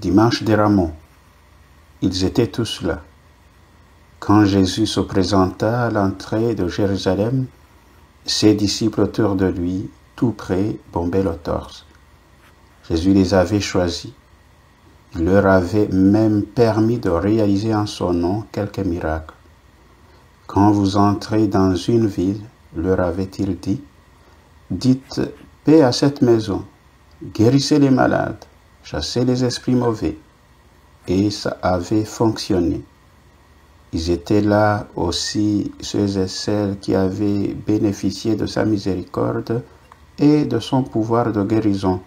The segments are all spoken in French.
Dimanche des Rameaux. Ils étaient tous là. Quand Jésus se présenta à l'entrée de Jérusalem, ses disciples autour de lui, tout près, bombaient le torse. Jésus les avait choisis. Il leur avait même permis de réaliser en son nom quelques miracles. Quand vous entrez dans une ville, leur avait-il dit, dites paix à cette maison, guérissez les malades, chassez les esprits mauvais. Et ça avait fonctionné. Ils étaient là aussi ceux et celles qui avaient bénéficié de sa miséricorde et de son pouvoir de guérison.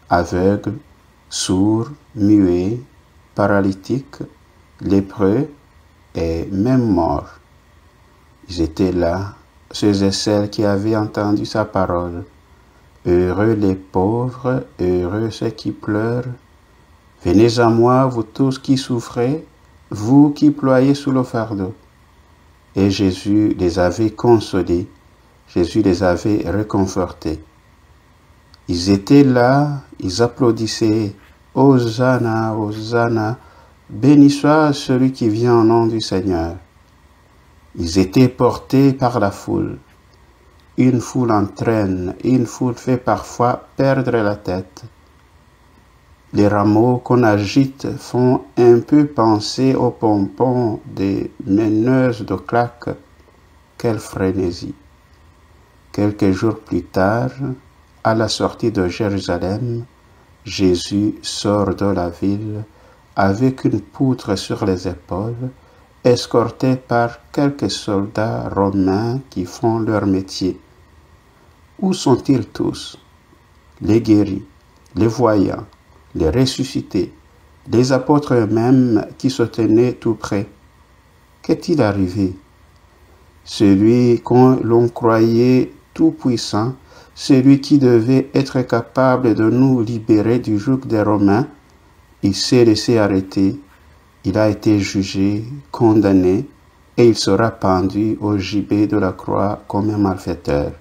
Aveugles, sourds, muets, paralytiques, lépreux et même morts. Ils étaient là, ceux et celles qui avaient entendu sa parole. Heureux les pauvres, heureux ceux qui pleurent. Venez à moi, vous tous qui souffrez, vous qui ployez sous le fardeau. Et Jésus les avait consolés, Jésus les avait réconfortés. Ils étaient là, ils applaudissaient, Hosanna, Hosanna, béni soit celui qui vient au nom du Seigneur. Ils étaient portés par la foule. Une foule entraîne, une foule fait parfois perdre la tête. Les rameaux qu'on agite font un peu penser aux pompons des meneuses de claques. Quelle frénésie! Quelques jours plus tard, à la sortie de Jérusalem, Jésus sort de la ville avec une poutre sur les épaules, escorté par quelques soldats romains qui font leur métier. Où sont-ils tous? Les guéris, les voyants, les ressuscités, les apôtres eux-mêmes qui se tenaient tout près. Qu'est-il arrivé? Celui que l'on croyait tout-puissant, celui qui devait être capable de nous libérer du joug des Romains, il s'est laissé arrêter, il a été jugé, condamné, et il sera pendu au gibet de la croix comme un malfaiteur.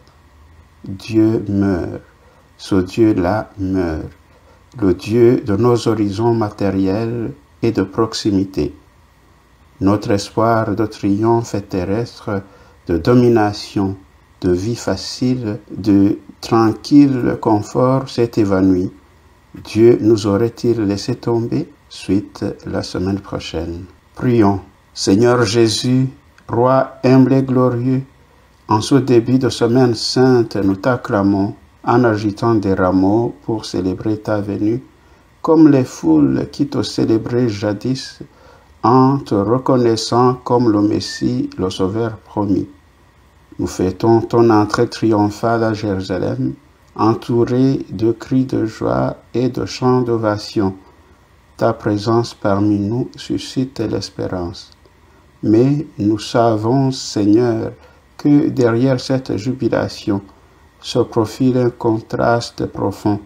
Dieu meurt, ce Dieu-là meurt, le Dieu de nos horizons matériels et de proximité. Notre espoir de triomphe terrestre, de domination, de vie facile, de tranquille confort s'est évanoui. Dieu nous aurait-il laissé tomber? Suite la semaine prochaine. Prions. Seigneur Jésus, Roi humble et glorieux, en ce début de semaine sainte, nous t'acclamons en agitant des rameaux pour célébrer ta venue, comme les foules qui te célébraient jadis, en te reconnaissant comme le Messie, le Sauveur promis. Nous fêtons ton entrée triomphale à Jérusalem, entourée de cris de joie et de chants d'ovation. Ta présence parmi nous suscite l'espérance. Mais nous savons, Seigneur, que derrière cette jubilation se profile un contraste profond.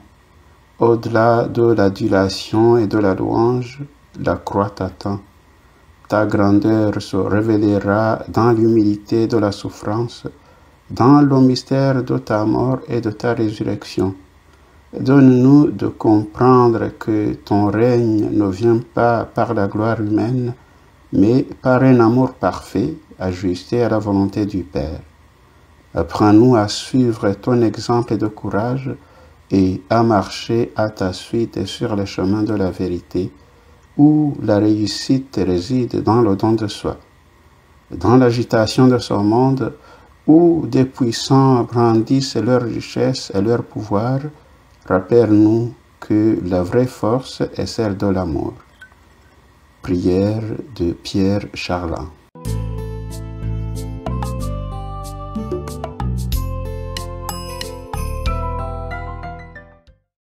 Au-delà de l'adulation et de la louange, la croix t'attend. Ta grandeur se révélera dans l'humilité de la souffrance, dans le mystère de ta mort et de ta résurrection. Donne-nous de comprendre que ton règne ne vient pas par la gloire humaine, mais par un amour parfait, ajusté à la volonté du Père. Apprends-nous à suivre ton exemple de courage et à marcher à ta suite sur les chemins de la vérité, où la réussite réside dans le don de soi. Dans l'agitation de ce monde, où des puissants brandissent leur richesse et leur pouvoir, rappelle-nous que la vraie force est celle de l'amour. Prière de Pierre Charland.